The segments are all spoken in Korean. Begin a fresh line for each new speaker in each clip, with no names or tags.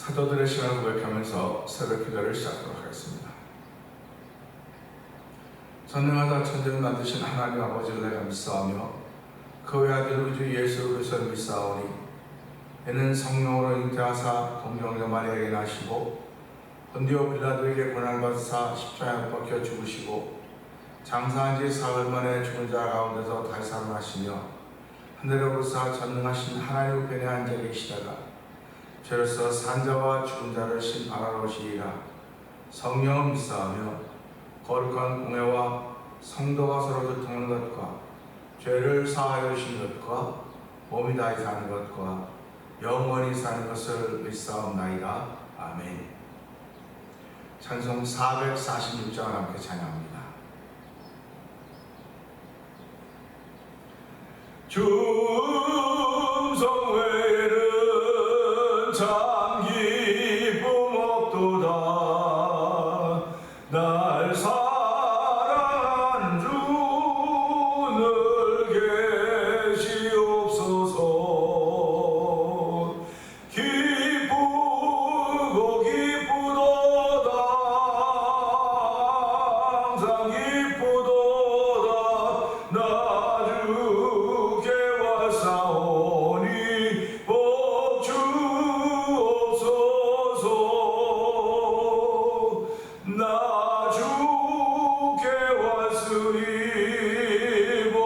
사도들의 신앙을 고백하면서 새벽 기도를 시작하도록 하겠습니다. 전능하다 천지를 만드신 하나님 아버지를 내가 믿사오며 그 외아들 우주 예수 그리스도를 믿사오니 이는 성령으로 잉태하사 동정녀 마리아에게 나시고 본디오 빌라도에게 고난을 받으사 십자가에 못 박혀 죽으시고 장사한 지 사흘 만에 죽은 자 가운데서 다시 살아나시며 하늘에 오르사 전능하신 하나님 우편에 앉아 계시다가 죄로서 산자와 죽은 자를 심판하러 오시리라. 성령을 믿사오며 거룩한 공회와 성도가 서로 교통하는 것과 죄를 사하여 주신 것과 몸이 다시 사는 것과 영원히 사는 것을 믿사옵나이다. 아멘. 찬송 446장을 함께 찬양합니다. 중성 외에는 참 기쁨 없도다. 날 사랑하는 주 늘 계시옵소서. 기쁘고 기쁘도다. 항상 기쁘도다. 나 주께 왔사오니 복 주옵소서. 나 주께 왔으니 복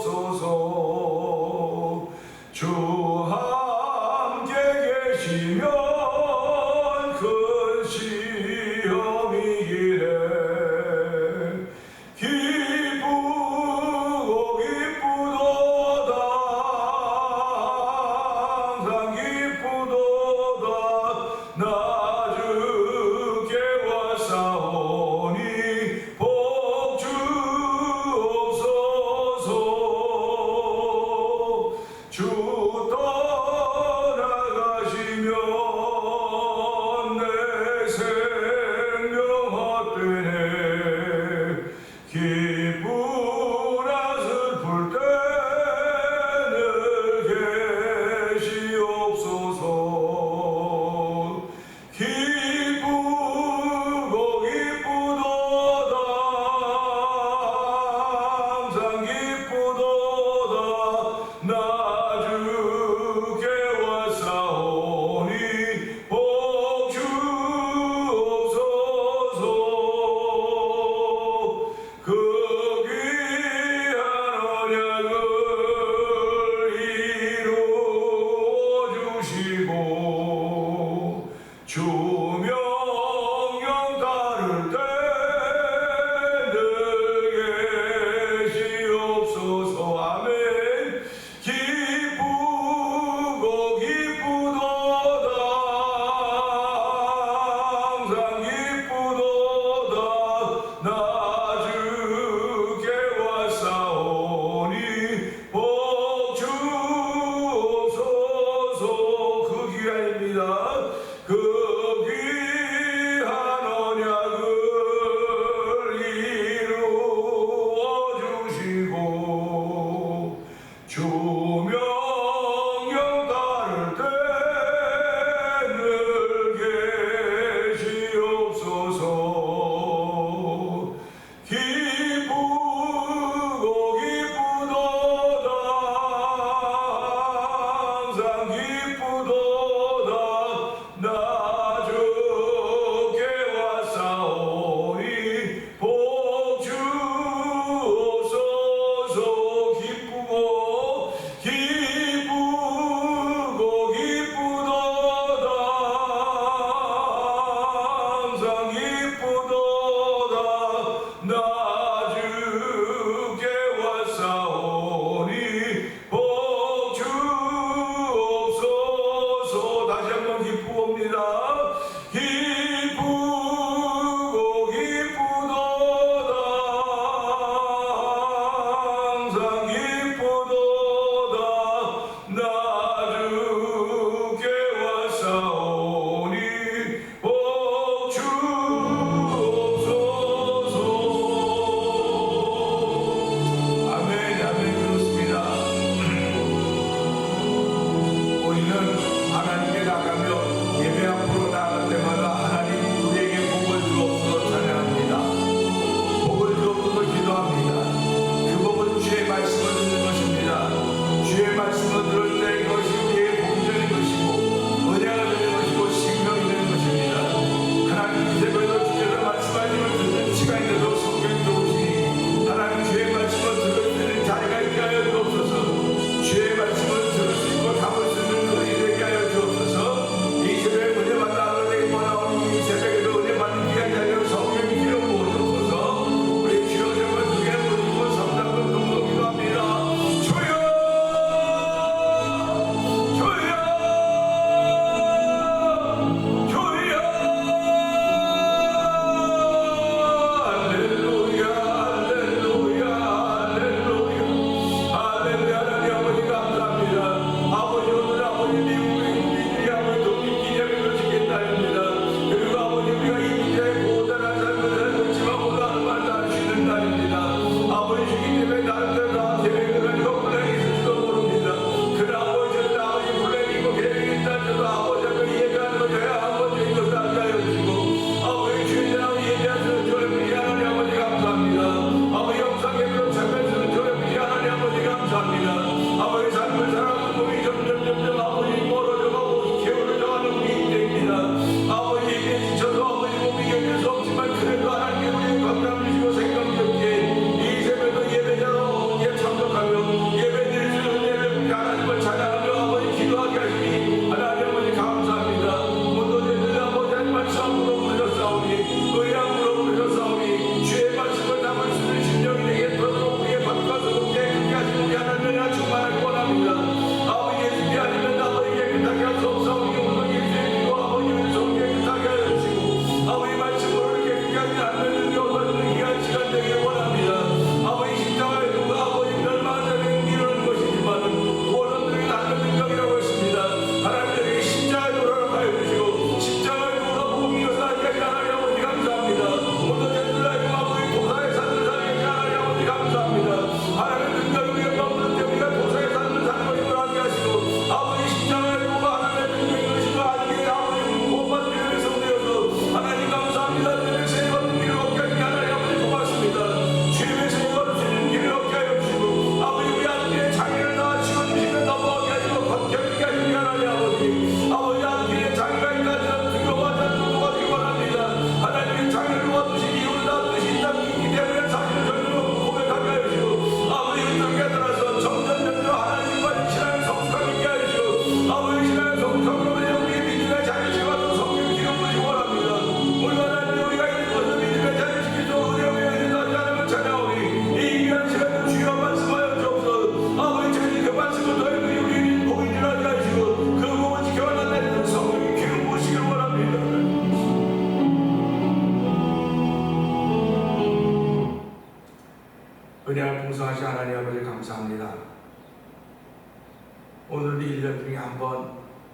주시옵소서. 주 함께 계시면 큰 시험이기래. 기쁘고 기쁘도다. 항상 기쁘도다. 나 주께 왔사오니 복 주옵소서. 주 떠나가시면 내 생명 헛되네. 기쁘나 슬플 때 늘 계시옵소서.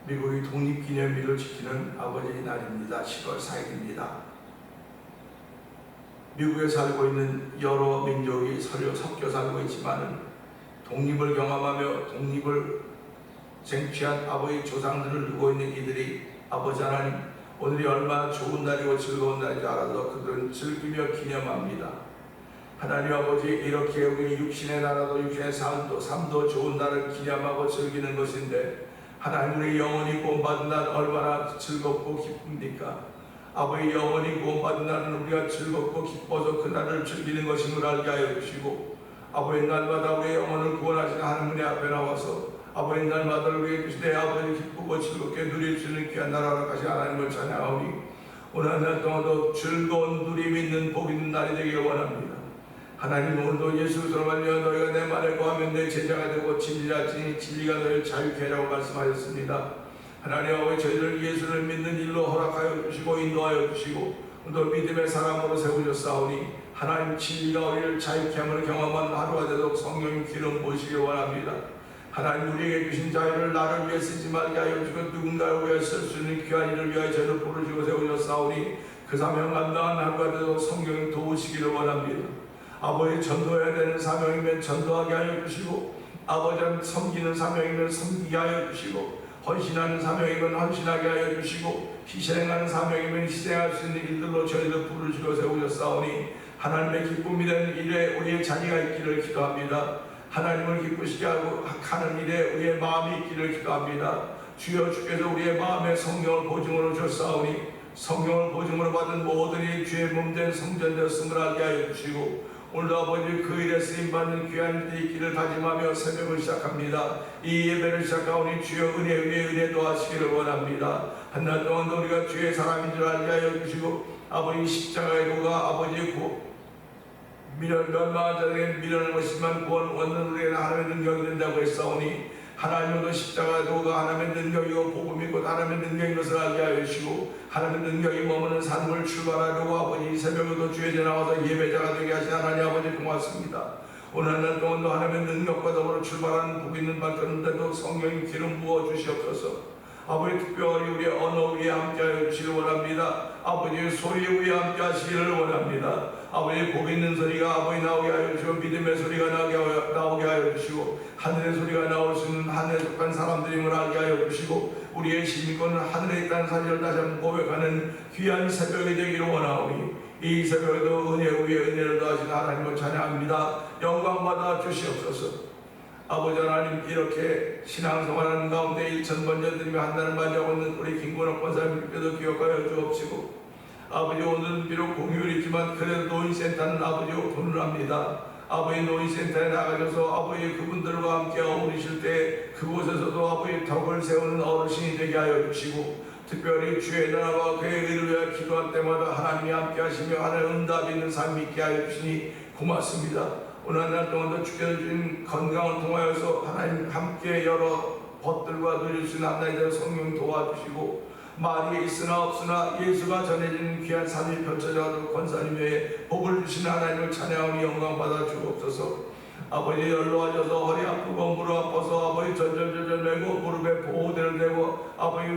미국의 독립기념일을 지키는 아버지의 날입니다. 10월 4일입니다. 미국에 살고 있는 여러 민족이 섞여 살고 있지만 독립을 경험하며 독립을 쟁취한 아버지 조상들을 두고 있는 이들이 아버지 하나님, 오늘이 얼마나 좋은 날이고 즐거운 날인지 알아서 그들은 즐기며 기념합니다. 하나님 아버지, 이렇게 우리 육신의 나라도 육신의 삶도 좋은 날을 기념하고 즐기는 것인데 하나님, 우리 영혼이 구원받은 날 얼마나 즐겁고 기쁩니까? 아버지, 영혼이 구원받은 날은 우리가 즐겁고 기뻐서 그 날을 즐기는 것임을 알게 하여 주시고, 아버지 날마다 우리의 영혼을 구원하시는 하나님의 앞에 나와서 아버지 날마다 우리에게 주신 내 아버지 기쁘고 즐겁게 누릴 수 있는 귀한 나라를 가신 하나님을 찬양하오니 오늘 한 날 동안도 즐거운 누림 있는 복 있는 날이 되기를 원합니다. 하나님, 오늘도 예수 그리스도로 말미암아 너희가 내 말에 거하면 내 제자가 되고 진리하시니 진리가 너희를 자유케 하라고 말씀하셨습니다. 하나님 아버지, 저희들 예수를 믿는 일로 허락하여 주시고 인도하여 주시고 또 믿음의 사람으로 세우셨사오니 하나님, 진리가 우리를 자유케 함을 경험한 하루가 되도록 성령님 기름 부으시기 원합니다. 하나님, 우리에게 주신 자유를 나를 위해 쓰지 말게 하여 주시고 누군가를 위해 쓸 수 있는 귀한 일을 위하여 저희를 부르시고 세우셨사오니 그 사명 감당한 하루가 되도록 성령님 도우시기를 원합니다. 아버지, 전도해야 되는 사명이면 전도하게 하여 주시고, 아버지는 섬기는 사명이면 섬기게 하여 주시고, 헌신하는 사명이면 헌신하게 하여 주시고, 희생하는 사명이면 희생할 수 있는 일들로 저희를 부르시고 세우셨사오니 하나님의 기쁨이 되는 일에 우리의 자리가 있기를 기도합니다. 하나님을 기쁘시게 하고 하는 일에 우리의 마음이 있기를 기도합니다. 주여, 주께서 우리의 마음에 성령을 보증으로 주셨사오니 성령을 보증으로 받은 모든 이 주의 몸된 성전되었음을 알게 하여 주시고, 오늘도 아버지 그 일에 쓰임받는 귀한 일이 있기를 다짐하며 새벽을 시작합니다. 이 예배를 시작하오니 주여 은혜 위에 은혜 더하시기를 원합니다. 한날 동안도 우리가 주의 사람인 줄 알게 하여 주시고, 아버지 십자가의 도가 아버지 멸망한 자들에게 미련한 것이지만 구원 얻는 우리에게 하나님의 능력이 된다고 했사오니 하나님도 십자가의 도가 하나님의 능력이고 복음이 곧 하나님의 능력인 것을 알게 하여 주시고, 하나님의 능력이 머무는 삶을 출발하려고 아버지 이 새벽에도 주의 제 나와서 예배자가 되게 하신 하나님 아버지 고맙습니다. 오늘 한 동안도 하나님의 능력과 더불어 출발하는 복 있는 발걸음인데도 성령님 기름 부어 주시옵소서. 아버지, 특별히 우리의 언어 위에 함께하여 주시길 원합니다. 아버지의 소리 위에 함께하시기를 원합니다. 아버지, 복 있는 소리가 아버지 나오게 하여 주시고, 믿음의 소리가 나오게 하여 주시고, 하늘의 소리가 나올 수 있는 하늘에 속한 사람들임을 알게 하여 주시고, 우리의 시민권은 하늘에 있다는 사실을 다시 한번 고백하는 귀한 새벽이 되기를 원하오니 이 새벽에도 은혜 위에 은혜를 더하시는 하나님을 찬양합니다. 영광받아 주시옵소서. 아버지 하나님, 이렇게 신앙생활하는 가운데 1000번째 드리며 한날을 맞이하고 있는 우리 김건옥 권사님께도 기억하여 주옵시고, 아버지, 오늘은 비록 공휴일이지만 그래도 노인센터는 아버지 오픈을 합니다. 아버지, 노인센터에 나가셔서 아버지 그분들과 함께 어울리실 때 그곳에서도 아버지 덕을 세우는 어르신이 되게 하여 주시고, 특별히 주의 나라와 그의 의를 위하여 기도할 때마다 하나님이 함께 하시며 하나님의 응답이 있는 삶이 있게 하여 주시니 고맙습니다. 오늘 한 날 동안도 주께서 주신 건강을 통하여서 하나님 함께 여러 벗들과 누릴 수 있는 한날이 되어 성령 도와주시고, 말이 있으나 없으나 예수가 전해지는 귀한 삶이 펼쳐져가지고 권사님의 복을 주시는 하나님을 찬양하며 영광받아 주옵소서. 아버지, 연로하셔서 허리 아프고 무릎 아파서 아버지 절절절절 매고 무릎에 보호대를 대고 아버지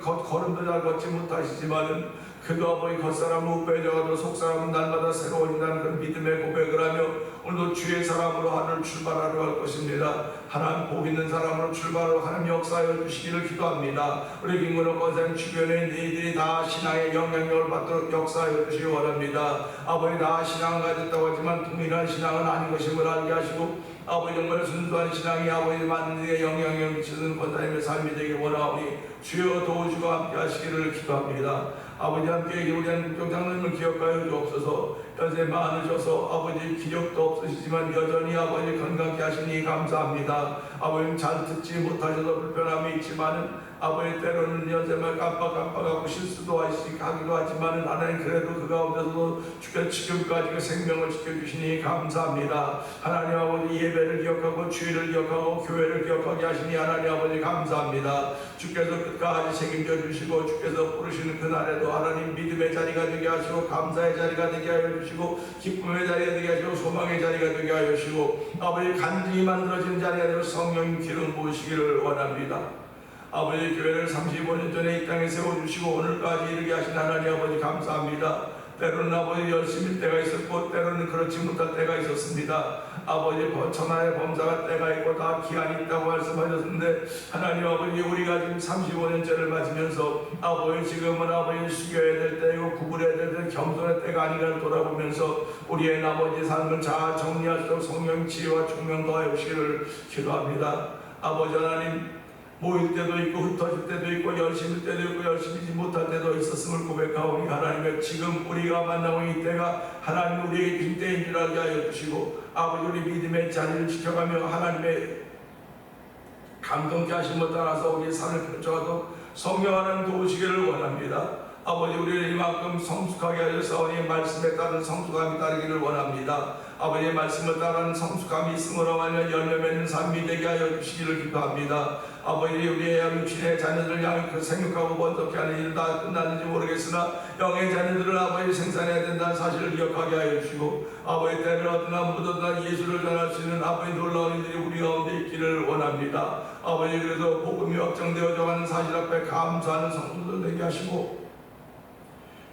걸음도 잘 걷지 못하시지만은 그도 아버지 겉사람은 우빼져가지고 속사람은 날마다 새로워진다는 그 믿음의 고백을 하며 오늘도 주의 사람으로 하늘을 출발하려 할 것입니다. 하나님 복 있는 사람으로 출발하러 하나님 역사하여 주시기를 기도합니다. 우리 김건옥 권사님 주변에 있는 이들이 다 신앙의 영향력을 받도록 역사하여 주시기 원합니다. 아버지, 다 신앙을 가졌다고 하지만 동일한 신앙은 아닌 것임을 알게 하시고, 아버지 정말 순수한 신앙이 아버지 많은 이에 영향력을 미치는 권사님의 삶이 되길 원하오니 주여 도우시고 함께 하시기를 기도합니다. 아버지, 함께 우리 장로님을 기억하여 주옵소서. 연세 많으셔서 아버지 기력도 없으시지만 여전히 아버지 건강케 하시니 감사합니다. 아버지 잘 듣지 못하셔서 불편함이 있지만은 아버지 때로는 연세만 깜빡깜빡하고 실수도 하기도 하지만은 하나님 그래도 그 가운데서도 주께 지금까지 그 생명을 지켜주시니 감사합니다. 하나님 아버지, 예배를 기억하고 주의를 기억하고 교회를 기억하게 하시니 하나님 아버지 감사합니다. 주께서 끝까지 책임져 주시고 주께서 부르시는 그날에도 하나님 믿음의 자리가 되게 하시고 감사의 자리가 되게 하여 주시고 기쁨의 자리가 되게 하시고 소망의 자리가 되게 하여 주시고 아버지 간증이 만들어지는 자리가 되어 성령 기름 부으시기를 원합니다. 아버지 교회를 35년 전에 이 땅에 세워주시고 오늘까지 이르게 하신 하나님 아버지 감사합니다. 때로는 아버지 열심일 때가 있었고 때로는 그렇지 못할 때가 있었습니다. 아버지 천하의 범사가 때가 있고 다 기한이 있다고 말씀하셨는데 하나님 아버지 우리가 지금 35년째를 맞으면서 아버지 지금은 아버지 숙여야 될 때이고 구부려야 될 때 겸손의 때가 아니라를 돌아보면서 우리의 나머지 삶을 잘 정리하시도록 성령 지혜와 총명 더하여 주시기를 기도합니다. 아버지 하나님 모일 때도 있고 흩어질 때도 있고 열심일 때도 있고 열심히지 못할 때도 있었음을 고백하오니 하나님의 지금 우리가 만나고 이 때가 하나님 우리에게 빈 때인 줄 알게 하여 주시고 아버지 우리 믿음의 자리를 지켜가며 하나님의 감동케 하심을 따라서 우리의 삶을 펼쳐가도록 성령 하나님 도우시기를 원합니다. 아버지 우리를 이만큼 성숙하게 하셔서 말씀에 따른 성숙함이 따르기를 원합니다. 아버지의 말씀을 따르는 성숙함이 있음으로 말하여 열매 맺는 삶이 되게 하여 주시기를 기도합니다. 아버지 우리의 육신의 자녀들을 향해 생육하고 번성케 하는 일은 다 끝났는지 모르겠으나 영의 자녀들을 아버지 생산해야 된다는 사실을 기억하게 하여 주시고 아버지 때를 얻으나 묻어나 예수를 전할 수 있는 아버지 놀라운 일들이 우리 가운데 있기를 원합니다. 아버지 그래서 복음이 확정되어져 가는 사실 앞에 감사하는 성도들 되게 하시고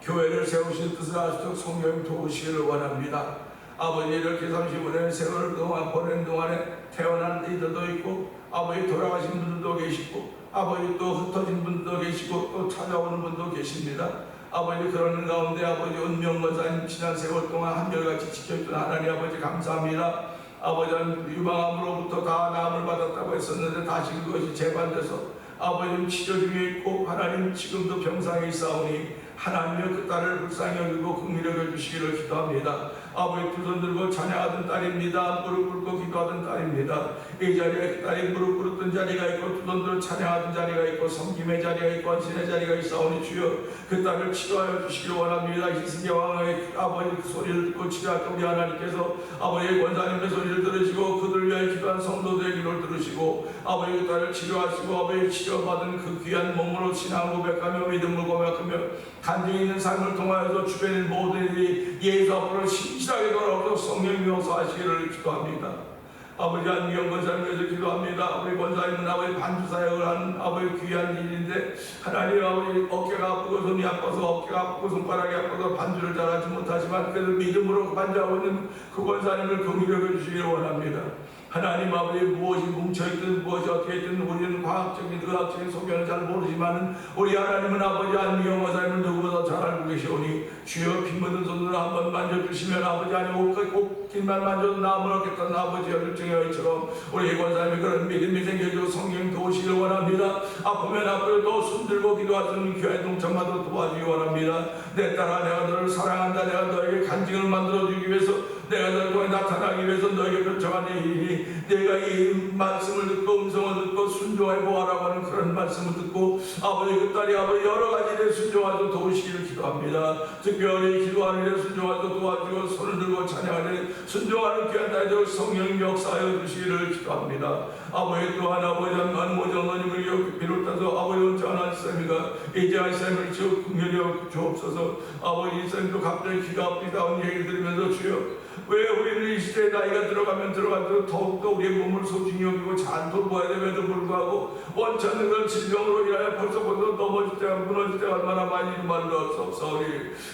교회를 세우실 뜻을 아시도록 성령이 도우시기를 원합니다. 아버지 이렇게 35년 세월 동안 보낸 동안에 태어난 이들도 있고 아버지 돌아가신 분들도 계시고 아버지 또 흩어진 분들도 계시고 또 찾아오는 분도 계십니다. 아버지 그러는 가운데 아버지 은명 권사님 지난 세월 동안 한결같이 지켜주신 하나님 아버지 감사합니다. 아버지는 유방암으로부터 다 나음을 받았다고 했었는데 다시 그것이 재반돼서 아버지는 치료 중에 있고 하나님 지금도 병상에 있사오니 하나님의 그 딸을 불쌍히 여기고 긍휼히 여겨주시기를 기도합니다. 아버지 두 손 들고 찬양하던 딸입니다. 무릎 꿇고 기도하던 딸입니다. 이 자리에 그 딸이 무릎 꿇었던 자리가 있고 두 손 들고 찬양하던 자리가 있고 섬김의 자리가 있고 헌신의 자리가 있사오니 주여 그 딸을 치료하여 주시기 원합니다. 이스기야 왕의 아버지 그 소리를 듣고 치료하던 우리 하나님께서 아버지의 권사님의 소리를 들으시고 그들 위하여 기도한 성도들의 기도를 들으시고 아버지 그 딸을 치료하시고 아버지 치료받은 그 귀한 몸으로 신앙 고백하며 믿음을 고백하며 간증 있는 삶을 통하여서 주변의 모든 일이 예수 앞으로 신실하게 돌아오도록 성령이 용서하시기를 기도합니다. 아버지 안미영 권사님께서 기도합니다. 우리 권사님은 아버지 반주 사역을 하는 아버지 귀한 일인데 하나님 아버지 어깨가 아프고 손이 아파서 어깨가 아프고 손가락이 아파서 반주를 잘하지 못하지만 그래도 믿음으로 반주하고 있는 그 권사님을 긍휼히 여겨주시기를 원합니다. 하나님 아버지 무엇이 뭉쳐있든 무엇이 어떻게 있든 우리는 과학적인 의학적인 소견을 잘 모르지만 우리 하나님은 아버지 안미영 권사님을 누구보다 잘 알고 계시오니 주여 피 묻은 손으로 한번 만져주시면 아버지 아니 옷깃만 만져도 나음을 얻겠다는 아버지 열정의 의처럼 우리 권사님이 그런 믿음이 생겨지고 성령 도우시기를 원합니다. 아프면 아프도 손들고 기도하시는 교회 동참하도록 도와주기 원합니다. 내 딸아 내가 너를 사랑한다. 내가 너에게 간증을 만들어주기 위해서 내가 너를 통해 나타나기 위해서 너에게 펼쳐가는 일이 내가 이 말씀을 듣고 음성을 듣고 순종해 보아라고 하는 그런 말씀을 듣고 아버지 그 딸이 아버지 여러 가지 일에 순종하도록 도우시기를 기도합니다. 특별히 기도하는 일에 순종하도록 도와주고 손을 들고 찬양하는 일에 순종하는 귀한 딸들 성령 역사하여 주시기를 기도합니다. 아버지 또한 아버지 모정원님을 비롯해서 아버지 원장한 쌤이가 이제한 쌤을 지어 긍휼히 주옵소서. 아버지 쌤도 갑자기 기가 아프다는 얘기를 들으면서 주여 왜 우리는 이 시대에 나이가 들어가면 들어갈수록 더욱더 우리의 몸을 소중히 여기고 잘 돌봐야 됨에도 불구하고 원치 않는 걸 질병으로 인하여 벌써 넘어질 때가 무너질 때가 얼마나 많이 말로 없사오니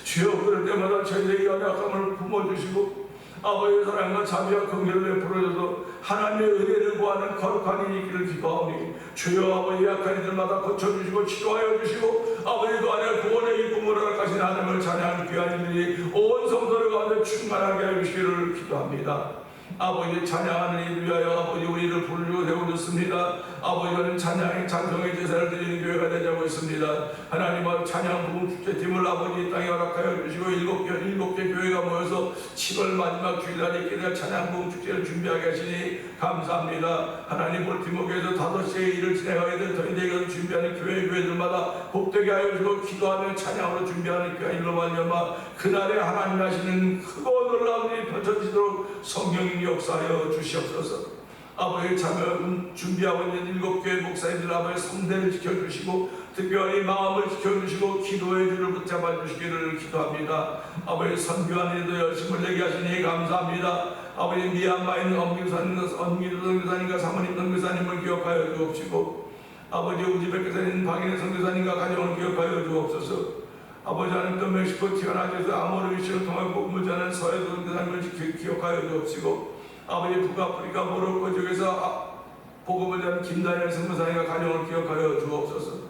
주여 그럴 때마다 저희의 연약함을 품어주시고 아버지의 사랑과 자비와 긍휼을 베풀어줘서 하나님의 은혜를 구하는 거룩한 일이 있기를 기도하오니 주여 아버지 약한 이들마다 고쳐주시고 치료하여 주시고 아버지도 안에 구원의 이쁨을 허락하신 하나님을 찬양하는 귀한 이들이 온 성도를 가운데 충만하게 하여 주시기를 기도합니다. 아버지 찬양하는 이를 위하여 아버지 우리를 부르고 세워줬습니다. 아버지는 찬양의 찬송의 제사를 드리는 교회가 되자고 했습니다. 하나님은 찬양 부흥 축제팀을 아버지 땅에 허락하여 주시고 일곱 개 교회가 모여서 7월 마지막 주일날에 있게 찬양 부흥 축제를 준비하게 하시니 감사합니다. 하나님 볼티모교에서 5시에 일을 진행하게 된 저희들에게 준비하는 교회들마다 복되게 하여 주시고 기도하며 찬양으로 준비하는 교회 일로 말미암아 그날에 하나님 하시는 크고 놀라운 일이 펼쳐지도록 성령님 역사하여 주시옵소서. 아버지 참여 준비하고 있는 7교회 목사님들 아버지 성대를 지켜주시고 특별히 마음을 지켜주시고 기도의 줄을 붙잡아 주시기를 기도합니다. 아버지 선교하는 일도 열심을 내게 하시니 감사합니다. 아버지 미얀마에 있는 엄기도사님과 사모님 선교사님을 기억하여 주옵시고 아버지 우즈베키스탄에 있는 박인혜 선교사님과 가정을 기억하여 주옵소서. 아버지 하나님 또 멕시코 티아나주에서 아모르 위시를 통해 복음을 전하는 서해 선교사님을 기억하여 주옵시고 아버지 북아프리카 모로코 지역에서 복음을 전하는 김다니엘 선교사님과 가정을 기억하여 주옵소서.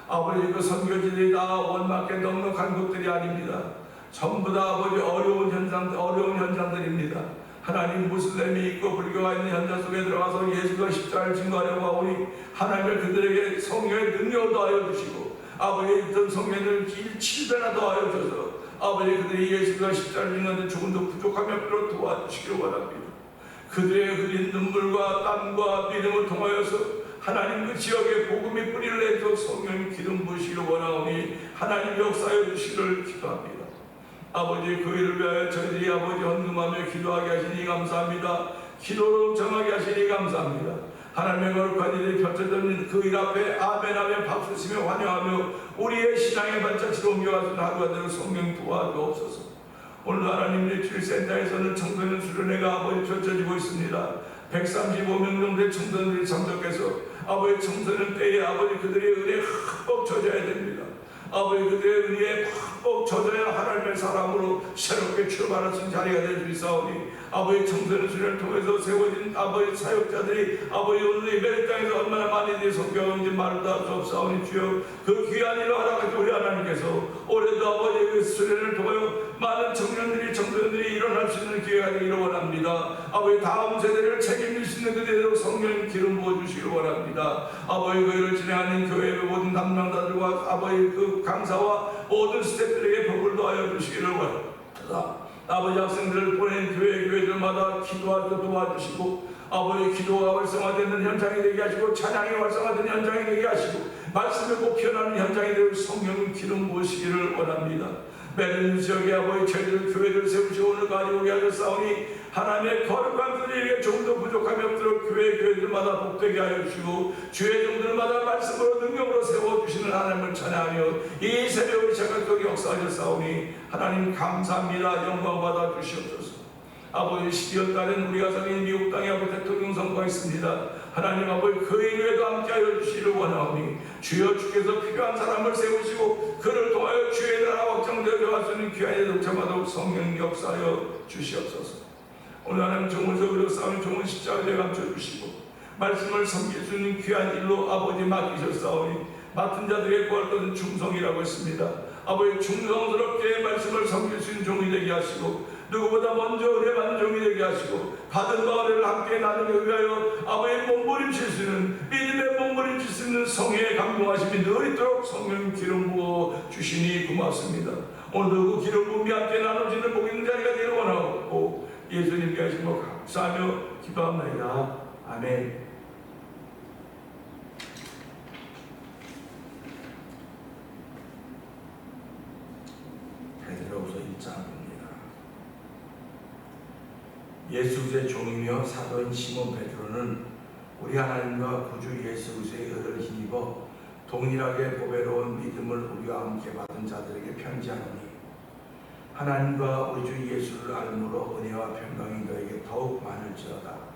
아버지 그 선교지들이 다 원맞게 넉넉한 곳들이 아닙니다. 전부 다 아버지 어려운 현장들입니다. 하나님 무슬림이 있고 불교가 있는 현장 속에 들어가서 예수가 십자가를 증거하려고 하오니 하나님을 그들에게 성령의 능력을 더하여 주시고 아버지 있던 성령을 7배나 더하여 주셔서 아버지 그들이 예수가 십자가를 증거하는 조금도 부족함이 없도록 도와주시기를 원합니다. 그들의 흘린 눈물과 땀과 믿음을 통하여서 하나님 그 지역에 복음의 뿌리를 내도록 성령 기름 부으시기를 원하오니 하나님 역사해 주시기를 기도합니다. 아버지 그 일을 위하여 저희들이 아버지 헌금하며 기도하게 하시니 감사합니다. 기도로 정하게 하시니 감사합니다. 하나님의 거룩한 일이 펼쳐지는 그 일 앞에 아멘 하며 박수 치며 환영하며 우리의 신앙의 발자취로 옮겨가는 하루가 되는 성령 도와주옵소서. 오늘 하나님 일주일센터에서는 청소년 수련회가 아버지 펼쳐지고 있습니다. 135명 정도의 청소년들이 참석해서 아버지 청소년 때에 아버지 그들의 은혜에 흠뻑 젖어야 됩니다. 아버지 그들의 은혜에 흠뻑 젖어야 하나님의 사람으로 새롭게 출발할 수 있는 자리가 될 수 있사오니 아버지 청소년 수련을 통해서 세워진 아버지 사역자들이 아버지 오늘 예배 땅에서 얼마나 많이 성경인지 말을 다 할 수 없사오니 주여 그 귀한 일을 하라고 우리 하나님께서 올해도 아버지 그 수련을 통하여 많은 청소년들이 일어날 수 있는 기회가 되기를 원합니다. 아버지 다음 세대를 책임질 수 있는 그대로 성령 기름 부어주시기를 원합니다. 아버지 그 일을 진행하는 교회의 모든 담당자들과 아버지 그 강사와 모든 스태프들에게 복을 더하여 주시기를 원합니다. 아버지 학생들을 보낸 교회들마다 기도하고 도와주시고 아버지 기도가 활성화되는 현장이 되게 하시고 찬양이 활성화되는 현장이 되게 하시고 말씀을 꼭 피어나는 현장이 되고 성령 기름 부으시기를 원합니다. 매년 지역에 아버지 저희들 교회를 세우시고 오늘 가지고 오게 하셨사오니 하나님의 거룩한 그들에게 조금 더 부족함이 없도록 교회들마다 복되게 하여 주시고 주의 종들마다 말씀으로 능력으로 세워주시는 하나님을 찬양하며 이 새벽을 시작하도록 역사하셨사오니 하나님 감사합니다. 영광 받아 주시옵소서. 아버지 12월 달엔 우리가 살인 미국 땅에 아버지 대통령 선거가 있습니다. 하나님 아버지 그 일에도 함께하여 주시기를 원하오니 주여 주께서 필요한 사람을 세우시고 그를 통하여 주의 나라 확장되어 갈 수 있는 귀한 일을 참아도록 성령 역사하여 주시옵소서. 오늘 하나님 종을 서울로 싸우는 종을 십자가에 감춰주시고 말씀을 섬길 수 있는 귀한 일로 아버지 맡기셨사오니 맡은 자들의 구할 것은 충성이라고 했습니다. 아버지 충성스럽게 말씀을 섬길 수 있는 종이 되게 하시고 누구보다 먼저 은혜 받는 종이 되게 하시고 받은 바 은혜를 함께 나누기 위하여 아버지의 몸부림칠 수 있는 믿음의 몸부림칠 수 있는 성령의 감동하심이 늘 있도록 성령 기름 부어 주시니 고맙습니다. 오늘도 그 기름 부음이 함께 나눠지는 복 있는 자리가 되기를 원하고 예수님께 하신 것 감사하며 기도합니다. 아멘. 베드로후서 1장입니다. 예수 그리스도의 종이며 사도인 시몬 베드로는 우리 하나님과 구주 예수 그리스도의 의를 힘입어 동일하게 보배로운 믿음을 우리와 함께 받은 자들에게 편지하노니 하나님과 우리 주 예수를 알므로 은혜와 평강이 너에게 더욱 많을지어다.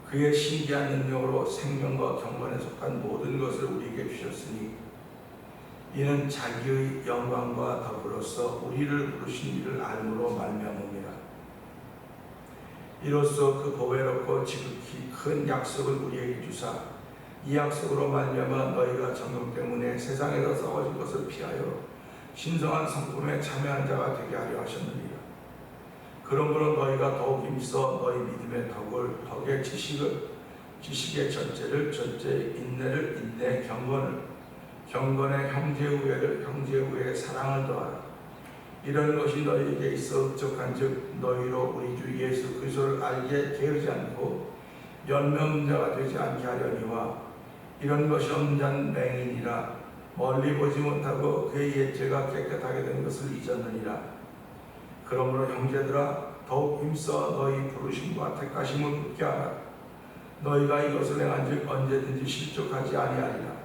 그의 신기한 능력으로 생명과 경건에 속한 모든 것을 우리에게 주셨으니 이는 자기의 영광과 더불어서 우리를 부르신 이를 알므로 말미암음이라. 이로써 그 보배롭고 지극히 큰 약속을 우리에게 주사 이 약속으로 말미암아 너희가 정욕 때문에 세상에서 썩어진 것을 피하여 신성한 성품에 참여한 자가 되게 하려 하셨느니라. 그러므로 너희가 더욱 힘써 너희 믿음의 덕의 지식의 전체를 인내를 인내 경건의 형제우애에 사랑을 더하라. 이런 것이 너희에게 있어 흡족한즉 너희로 우리 주 예수 그리스도를 알게 게으르지 않고 열매 없는 자가 되지 않게 하려니와 이런 것이 없는 자는 맹인이라 멀리 보지 못하고 그의 옛죄가 깨끗하게 된 것을 잊었느니라. 그러므로 형제들아 더욱 힘써 너희 부르심과 택하심을 굳게 하라. 너희가 이것을 행한즉 언제든지 실족하지 아니하리라.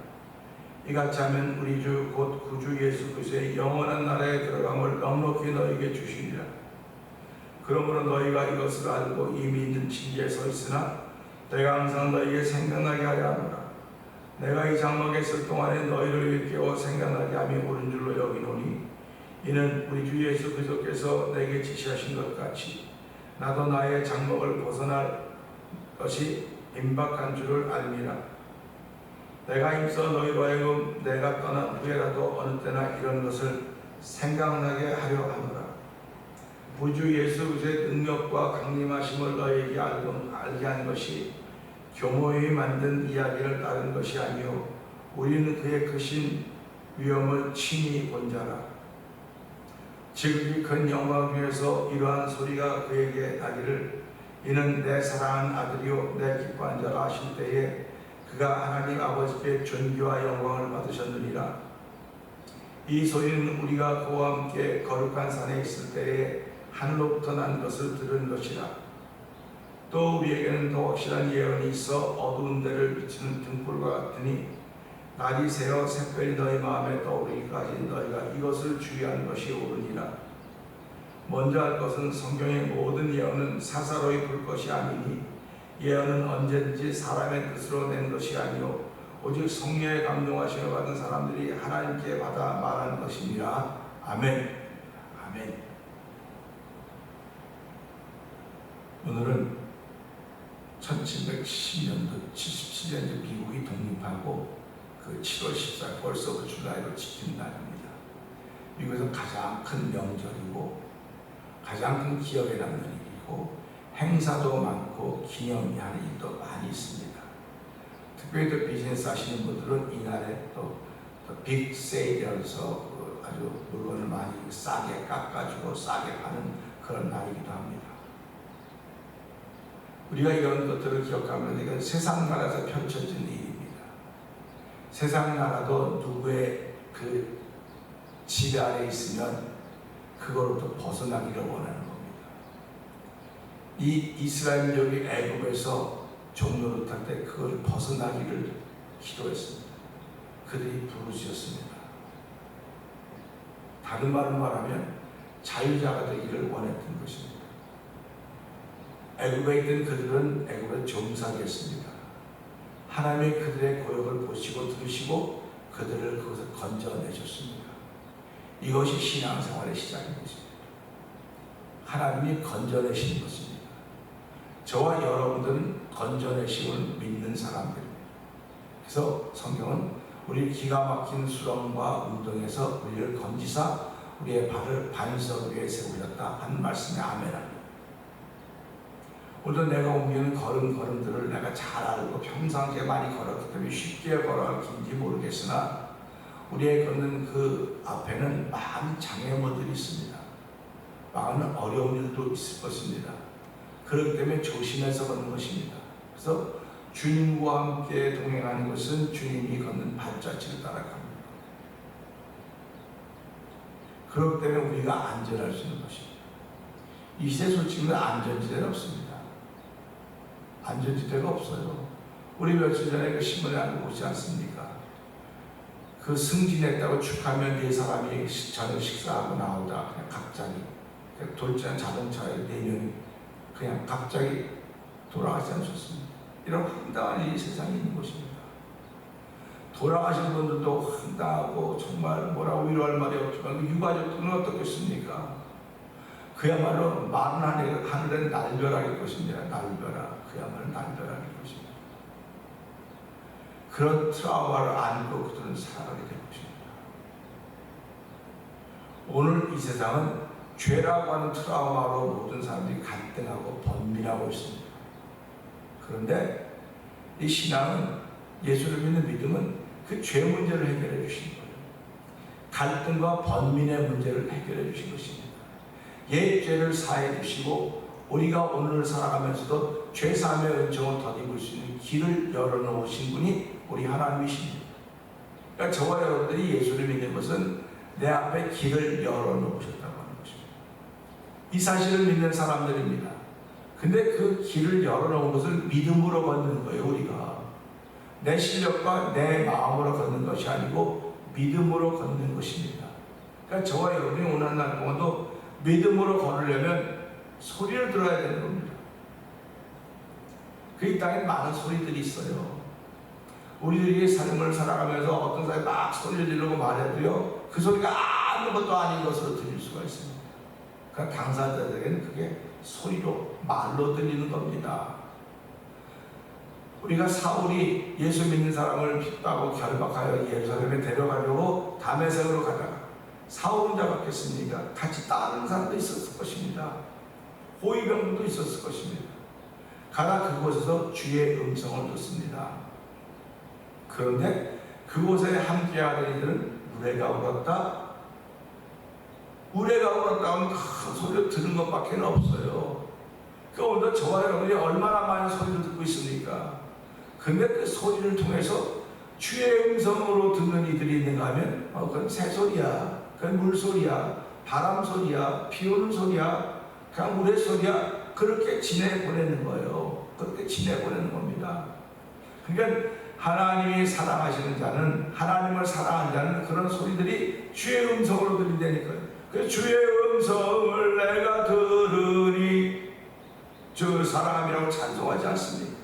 이같이 하면 우리 주 곧 구주 예수 그리스도의 영원한 나라에 들어감을 넉넉히 너희에게 주시리라. 그러므로 너희가 이것을 알고 이미 있는 진리에 서 있으나 내가 항상 너희에게 생각나게 하려 하노라. 내가 이 장막에 있을 동안에 너희를 일깨워 생각나게 함이 옳은 줄로 여기노니 이는 우리 주 예수 그리스도께서 내게 지시하신 것 같이 나도 나의 장막을 벗어날 것이 임박한 줄을 알미라. 내가 힘써 너희로 하여금 내가 떠난 후에라도 어느 때나 이런 것을 생각나게 하려 하노라. 우리 주 예수 그리스도의 능력과 강림하심을 너희에게 알게 한 것이 교모히 만든 이야기를 따른 것이 아니요 우리는 그의 크신 위엄을 친히 본 자라. 지극히 큰 영광 위에서 이러한 소리가 그에게 나기를 이는 내 사랑하는 아들이요 내 기뻐한 자라 하실 때에 그가 하나님 아버지께 존귀와 영광을 받으셨느니라. 이 소리는 우리가 그와 함께 거룩한 산에 있을 때에 하늘로부터 난 것을 들은 것이라. 또 우리에게는 더 확실한 예언이 있어 어두운 데를 비추는 등불과 같으니 날이 새어 샛별이 너희 마음에 떠오르기까지 너희가 이것을 주의하는 것이 옳으니라. 먼저 할 것은 성경의 모든 예언은 사사로이 볼 것이 아니니 예언은 언제든지 사람의 뜻으로 낸 것이 아니요 오직 성령의 감동하심을 받은 사람들이 하나님께 받아 말하는 것이니라. 아멘. 아멘. 오늘은 1770년도 77년도 미국이 독립하고 그 7월 14일 벌써 그 줄라이로 지킨 날입니다. 미국에서 가장 큰 명절이고 가장 큰 기억에 남는 일이고 행사도 많고 기념이 하는 일도 많이 있습니다. 특별히 또 비즈니스 하시는 분들은 이날에 또 빅 세일이라서 아주 물건을 많이 싸게 깎아주고 싸게 파는 그런 날이기도 합니다. 우리가 이런 것들을 기억하면 이건 세상 나라에서 펼쳐진 일입니다. 세상 나라도 누구의 그 지배 아래 있으면 그거로부터 벗어나기를 원하는 겁니다. 이 이스라엘 민족이 애굽에서 종노릇할 때 그걸 벗어나기를 기도했습니다. 그들이 부르짖었습니다. 다른 말로 말하면 자유자가 되기를 원했던 것입니다. 애굽에 있던 그들은 애굽의 종살이였습니다. 하나님이 그들의 고역을 보시고 들으시고 그들을 그것을 건져내셨습니다. 이것이 신앙생활의 시작인 것입니다. 하나님이 건져내신 것입니다. 저와 여러분들은 건져내심을 믿는 사람들입니다. 그래서 성경은 우리 기가 막힌 수렁과 운동에서 우리를 건지사 우리의 발을 반석 위에 세우셨다 하는 말씀에 아멘합니다. 오늘도 내가 옮기는 걸음들을 내가 잘 알고 평상시에 많이 걸었기 때문에 쉽게 걸어갈지 모르겠으나 우리의 걷는 그 앞에는 많은 장애물들이 있습니다. 많은 어려운 일도 있을 것입니다. 그렇기 때문에 조심해서 걷는 것입니다. 그래서 주님과 함께 동행하는 것은 주님이 걷는 발자취를 따라갑니다. 그렇기 때문에 우리가 안전할 수 있는 것입니다. 이 시대 솔직히 안전지대는 없습니다. 안전지대가 없어요. 우리 며칠 전에 그 신문에 한번 보지 않습니까? 그 승진했다고 축하하면 네 사람이 저녁 식사하고 나오다 그냥 갑자기 돌진한 자동차에 4명이 그냥 갑자기 돌아가지 않으셨습니다. 이런 황당한 일이 세상에 있는 것입니다. 돌아가신 분들도 황당하고 정말 뭐라고 위로할 말이 없지만 그 유가족들은 어떻겠습니까? 그야말로 마른 하늘에 날벼락일 것입니다. 날벼락. 그야말로 날벼락일 것입니다. 그런 트라우마를 안고 그들은 살아가게 될 것입니다. 오늘 이 세상은 죄라고 하는 트라우마로 모든 사람들이 갈등하고 번민하고 있습니다. 그런데 이 신앙은 예수를 믿는 믿음은 그 죄 문제를 해결해 주신 거예요. 갈등과 번민의 문제를 해결해 주신 것입니다. 옛 죄를 사해 주시고 우리가 오늘을 살아가면서도 죄사함의 은총을 덧입을 수 있는 길을 열어놓으신 분이 우리 하나님이십니다. 그러니까 저와 여러분들이 예수를 믿는 것은 내 앞에 길을 열어놓으셨다고 하는 것입니다. 이 사실을 믿는 사람들입니다. 근데 그 길을 열어놓은 것을 믿음으로 걷는 거예요. 우리가 내 실력과 내 마음으로 걷는 것이 아니고 믿음으로 걷는 것입니다. 그러니까 저와 여러분이 오늘 날 동안도 믿음으로 걸으려면 소리를 들어야 되는 겁니다. 그 이 땅에 많은 소리들이 있어요. 우리들이 삶을 살아가면서 어떤 사람이 막 소리를 지르고 말해도요, 그 소리가 아무것도 아닌 것으로 들릴 수가 있습니다. 그러니까 당사자들에게는 그게 소리로, 말로 들리는 겁니다. 우리가 사울이 예수 믿는 사람을 핍박하고 결박하여 예루살렘에 데려가려고 다메섹으로 가다가 사울 혼자 갔겠습니까? 같이 다른 사람도 있었을 것입니다. 호위병도 있었을 것입니다. 가다 그곳에서 주의 음성을 듣습니다. 그런데 그곳에 함께하던 이들은 우레가 울었다. 우레가 울었다 하면 큰 소리를 들은 것밖에 없어요. 그 오늘 저와 여러분이 얼마나 많은 소리를 듣고 있습니까? 근데 그 소리를 통해서 주의 음성으로 듣는 이들이 있는가 하면 그건 새소리야, 그건 물소리야, 바람소리야, 비오는 소리야, 그냥 우레 소리야. 그렇게 지내보내는 거예요. 그렇게 지내보내는 겁니다. 그러니까 하나님이 사랑하시는 자는, 하나님을 사랑하는 자는 그런 소리들이 주의 음성으로 들린다니까요. 그 주의 음성을 내가 들으니 주 사랑함이라고 찬송하지 않습니까?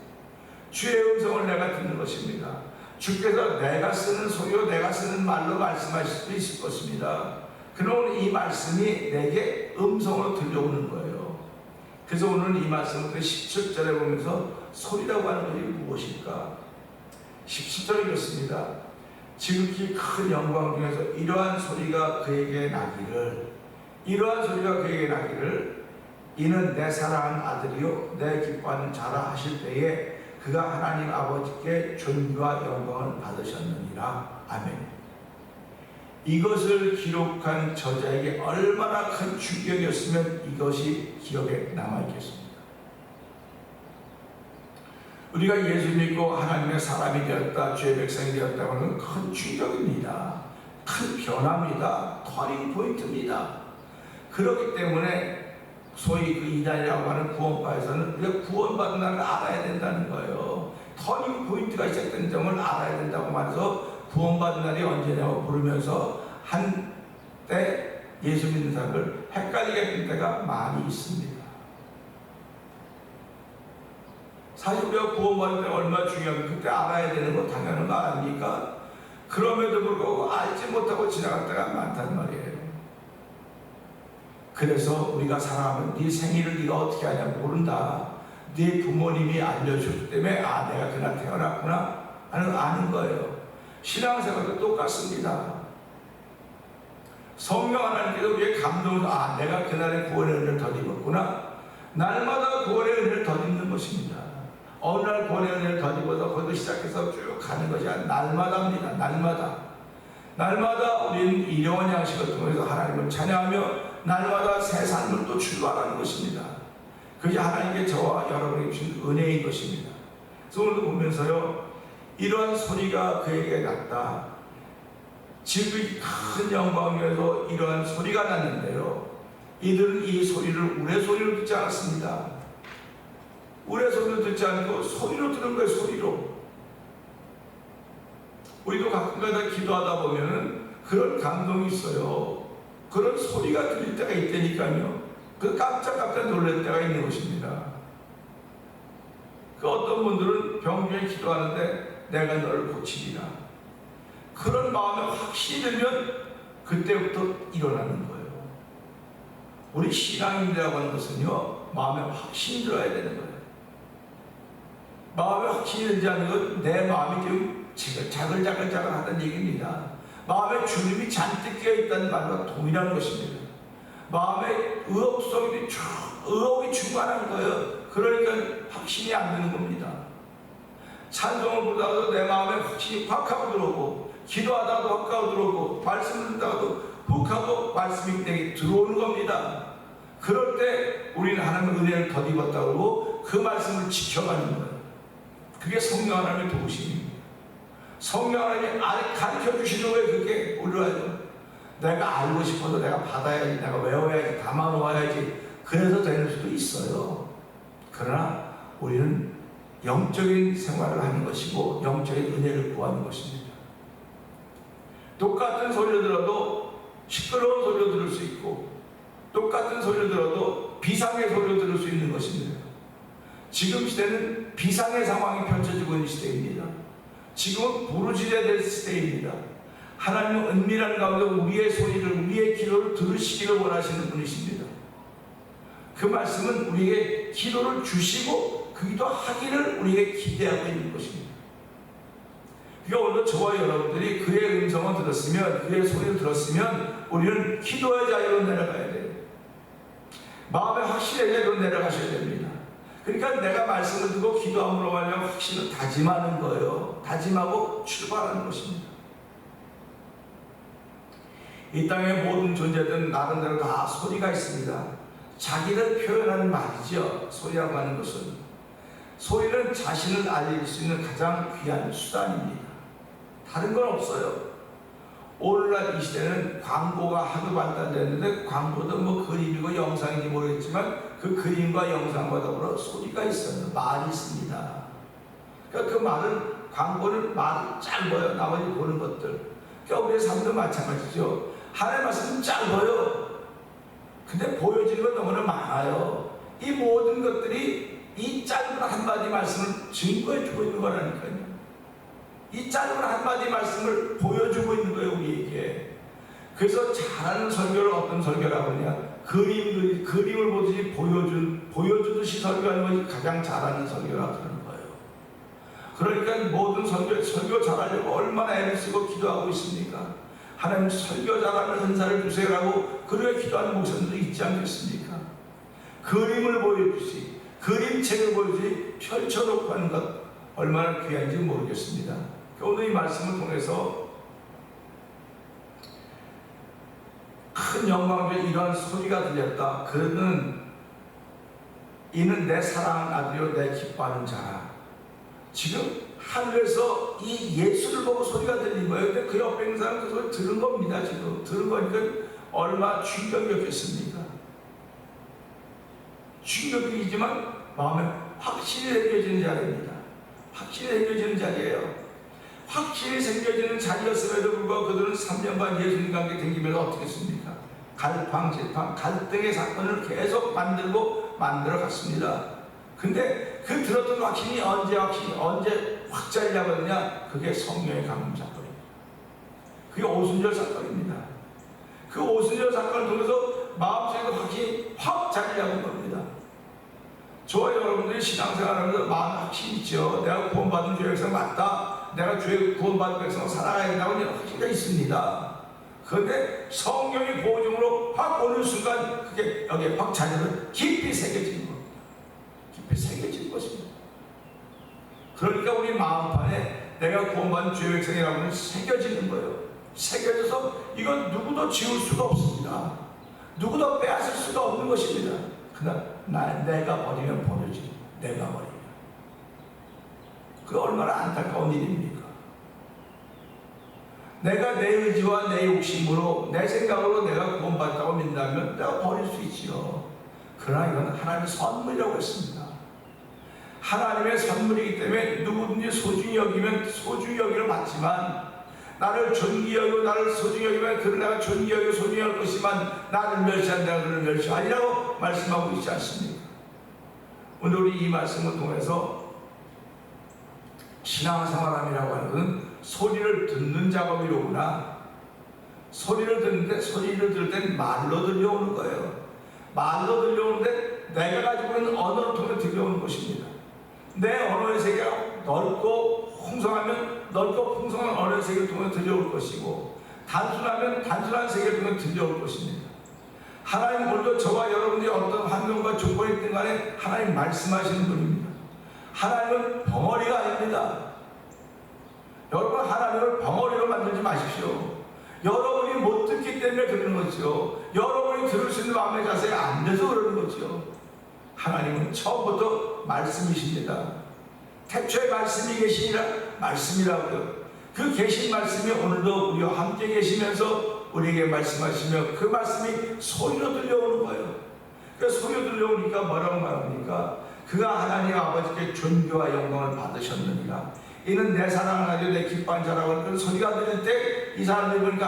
주의 음성을 내가 듣는 것입니다. 주께서 내가 쓰는 소리로 내가 쓰는 말로 말씀하실 수도 있을 것입니다. 그러면 이 말씀이 내게 음성으로 들려오는 거예요. 그래서 오늘 이 말씀을 17절에 보면서 소리라고 하는 것이 무엇일까? 17절이 이렇습니다. 지극히 큰 영광 중에서 이러한 소리가 그에게 나기를, 이러한 소리가 그에게 나기를, 이는 내 사랑하는 아들이요 내 기뻐하는 자라 하실 때에 그가 하나님 아버지께 존귀와 영광을 받으셨느니라. 아멘. 이것을 기록한 저자에게 얼마나 큰 충격이었으면 이것이 기억에 남아있겠습니까? 우리가 예수 믿고 하나님의 사람이 되었다, 주의 백성이 되었다고 하는 큰 충격입니다. 큰 변화입니다. 터닝 포인트입니다. 그렇기 때문에 소위 그 이단이라고 하는 구원파에서는 우리가 구원받은 날을 알아야 된다는 거예요. 터닝 포인트가 시작된 점을 알아야 된다고 말해서 구원받은 날이 언제냐고 부르면서 한때 예수 믿는 사람을 헷갈리게 했던 때가 많이 있습니다. 사실 우리가 구원받을 때 얼마나 중요하면 그때 알아야 되는 거 당연한 거 아닙니까? 그럼에도 불구하고 알지 못하고 지나갈 때가 많단 말이에요. 그래서 우리가 살아가면 네 생일을 네가 어떻게 하냐 모른다. 네 부모님이 알려줬기 때문에 아 내가 그날 태어났구나 아는 거예요. 신앙생활도 똑같습니다. 성령 하나님께서 우리의 감동을 아 내가 그날의 구원의 은혜를 덧입었구나. 날마다 구원의 은혜를 덧입는 것입니다. 어느 날 구원의 은혜를 덧입어서 거기서 시작해서 쭉 가는 것이 아니라 날마다입니다. 날마다 우리는 일용할 양식을 통해서 하나님을 찬양하며 날마다 새 삶을 또 출발하는 것입니다. 그게 하나님께 저와 여러분에게 주신 은혜인 것입니다. 그래서 오늘도 보면서요, 이러한 소리가 그에게 났다. 지극히 큰 영광 위에서 이러한 소리가 났는데요, 이들은 이 소리를 우레 소리로 듣지 않았습니다. 우레 소리로 듣지 않고 소리로 들은 거예요. 소리로. 우리도 가끔가다 기도하다 보면은 그런 감동이 있어요. 그런 소리가 들릴 때가 있다니까요. 그 깜짝 놀랄 때가 있는 것입니다. 그 어떤 분들은 병 중에 기도하는데 내가 너를 고치리라. 그런 마음에 확신이 들면 그때부터 일어나는 거예요. 우리 신앙인이라고 하는 것은요, 마음에 확신이 들어야 되는 거예요. 마음에 확신이 들지 않는 건 내 마음이 지금 자글자글 하다는 얘기입니다. 마음에 주름이 잔뜩 끼어있다는 말과 동일한 것입니다. 마음에 의혹이 충만한 거예요. 그러니까 확신이 안 드는 겁니다. 찬송을 부르다가도 내 마음에 확신이 확 하고 들어오고, 기도하다가도 확 하고 들어오고, 말씀을 듣다가도 훅 하고 말씀이 내게 들어오는 겁니다. 그럴 때 우리는 하나님의 은혜를 덧입었다고 그러고 그 말씀을 지켜가는 거예요. 그게 성령 하나님의 도우심입니다. 성령 하나님이 가르쳐 주시는 거예요. 그게 올라와요. 내가 알고 싶어도 내가 받아야지, 내가 외워야지, 담아놓아야지, 그래서 되는 수도 있어요. 그러나 우리는 영적인 생활을 하는 것이고 영적인 은혜를 구하는 것입니다. 똑같은 소리를 들어도 시끄러운 소리를 들을 수 있고, 똑같은 소리를 들어도 비상의 소리를 들을 수 있는 것입니다. 지금 시대는 비상의 상황이 펼쳐지고 있는 시대입니다. 지금은 부르짖어야 될 시대입니다. 하나님은 은밀한 가운데 우리의 소리를, 우리의 기도를 들으시기를 원하시는 분이십니다. 그 말씀은 우리에게 기도를 주시고 그 기도하기를 우리에게 기대하고 있는 것입니다. 그러니까 오늘 저와 여러분들이 그의 음성을 들었으면, 그의 소리를 들었으면 우리는 기도의 자리로 내려가야 돼요. 마음의 확신의 자리로 내려가셔야 됩니다. 그러니까 내가 말씀을 듣고 기도함으로 말하면 확신을 다짐하는 거예요. 다짐하고 출발하는 것입니다. 이 땅의 모든 존재들은 나름대로 다 소리가 있습니다. 자기를 표현하는 말이죠. 소리라고 하는 것은. 소리는 자신을 알릴 수 있는 가장 귀한 수단입니다. 다른 건 없어요. 오늘날 이 시대는 광고가 하도 발달됐는데, 광고도 뭐 그림이고 영상인지 모르겠지만 그 그림과 영상과 더불어 소리가 있어요. 말이 있습니다. 그러니까 그 말은, 광고는 말이 짧아요. 나머지 보는 것들. 그러니까 우리의 삶도 마찬가지죠. 하나님의 말씀은 짧아요. 근데 보여지는 건 너무나 많아요. 이 모든 것들이 이 짧은 한마디 말씀을 증거해주고 있는 거라니까요. 이 짧은 한마디 말씀을 보여주고 있는 거예요, 우리에게. 그래서 잘하는 설교를 어떤 설교라고 하냐? 그림을 보듯이 보여주듯이 설교하는 것이 가장 잘하는 설교라고 하는 거예요. 그러니까 모든 설교 잘하려고 얼마나 애를 쓰고 기도하고 있습니까? 하나님 설교 잘하는 은사를 주세요라고 그렇게 기도하는 목사님도 있지 않겠습니까? 그림을 보여주시, 그림책을 보여주시, 펼쳐놓고 하는 것 얼마나 귀한지 모르겠습니다. 오늘 이 말씀을 통해서 큰 영광에 이러한 소리가 들렸다. 그는 이는 내 사랑하는 아들이요 내 기뻐하는 자라. 지금 하늘에서 이 예수를 보고 소리가 들린 거예요. 근데 그 옆에 있는 사람은 그 소리 들은 겁니다. 지금 들은 거니까 얼마나 충격이었겠습니까? 충격이지만 마음에 확실히 새겨지는 자리입니다. 확실히 새겨지는 자리예요. 확실히 새겨지는 자리였음에도 불구하고 그들은 3년간 예수님과 함께 다니면서 어떻게 했습니까? 갈팡질팡 갈등의 사건을 계속 만들어 갔습니다. 근데 그 들었던 확신이 언제 확자리라고 하느냐? 그게 성령의 강림 사건입니다. 그게 오순절 사건입니다. 그 오순절 사건을 통해서 마음속에 확신이 확 자리 잡은 겁니다. 저와 여러분들이 신앙생활하면서 마음 확신이 있죠. 내가 구원받은 죄 백성 맞다. 내가 죄 구원받은 백성 살아가야 된다고 이런 확신이 있습니다. 그런데 성령의 보증으로 확 오는 순간 그게 여기에 확 자리를 깊이 새겨지는 겁니다. 깊이 새겨진 것입니다. 그러니까 우리 마음판에 내가 구원받은 죄 백성이라고는 새겨지는 거예요. 새겨져서 이건 누구도 지울 수가 없습니다. 누구도 빼앗을 수가 없는 것입니다. 그러나 내가 버리면 버려지, 내가 버리면. 그게 얼마나 안타까운 일입니까? 내가 내 의지와 내 욕심으로, 내 생각으로 내가 구원받았다고 믿는다면 내가 버릴 수 있지요. 그러나 이건 하나님의 선물이라고 했습니다. 하나님의 선물이기 때문에 누구든지 소중히 여기면 소중히 여기를 받지만, 나를 존귀 여기고 나를 소중히 여기면 그를 내가 존귀 여기고 소중히 할 것이지만 나를 멸시한다 그를 멸시하리라고 말씀하고 있지 않습니까? 오늘 우리 이 말씀을 통해서 신앙생활함이라고 하는 것은 소리를 듣는 작업이로구나. 소리를 듣는데 소리를 들을 땐 말로 들려오는 거예요. 말로 들려오는데 내가 가지고 있는 언어를 통해 들려오는 것입니다. 내 언어의 세계가 넓고 풍성하면 넓고 풍성한 언어의 세계를 통해 들려올 것이고, 단순하면 단순한 세계를 통해 들려올 것입니다. 하나님 오늘도 저와 여러분들이 어떤 환경과 조건이 있든 간에 하나님 말씀하시는 분입니다. 하나님은 벙어리가 아닙니다. 여러분, 하나님을 벙어리로 만들지 마십시오. 여러분이 못 듣기 때문에 그러는 거죠. 여러분이 들을 수 있는 마음의 자세가 안 돼서 그러는 거죠. 하나님은 처음부터 말씀이십니다. 태초에 말씀이 계시니라 말씀이라고요. 그 계신 말씀이 오늘도 우리와 함께 계시면서 우리에게 말씀하시며 그 말씀이 소리로 들려오는 거예요. 그 소리로 들려오니까 뭐라고 말합니까? 그가 하나님 아버지께 존귀와 영광을 받으셨느니라. 이는 내 사랑하는 아들 내 기뻐한 자라고 하는 그 소리가 들릴 때 이 사람들이 보니까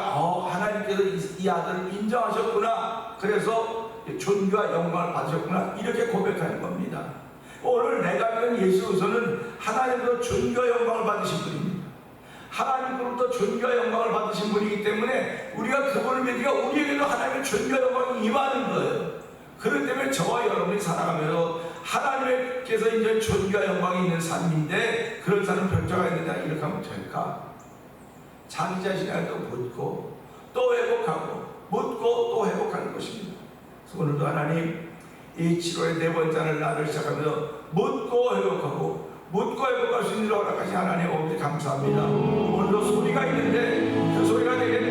하나님께서 이 아들을 인정하셨구나. 그래서 존귀와 영광을 받으셨구나. 이렇게 고백하는 겁니다. 오늘 내가 믿는 예수 그리스도는 하나님으로 존귀와 영광을 받으신 분입니다. 하나님으로부터 존귀와 영광을 받으신 분이기 때문에 우리가 그분을 믿으니까 우리에게도 하나님의 존귀와 영광이 임하는 거예요. 그렇기 때문에 저와 여러분이 살아가면서 하나님께서 이제 존귀와 영광이 있는 삶인데 그런 사람은 병자가 있느냐 이렇게 하면 될까? 자기 자신한테 묻고 또 회복하고 묻고 또 회복하는 것입니다. 그래서 오늘도 하나님 이 7월의 네 번째 날을 시작하면서 묻고 회복하고 묻고 회복할 수 있는 허락하신 하나님 아버지 감사합니다. 오늘도 소리가 있는데 그 소리가 내게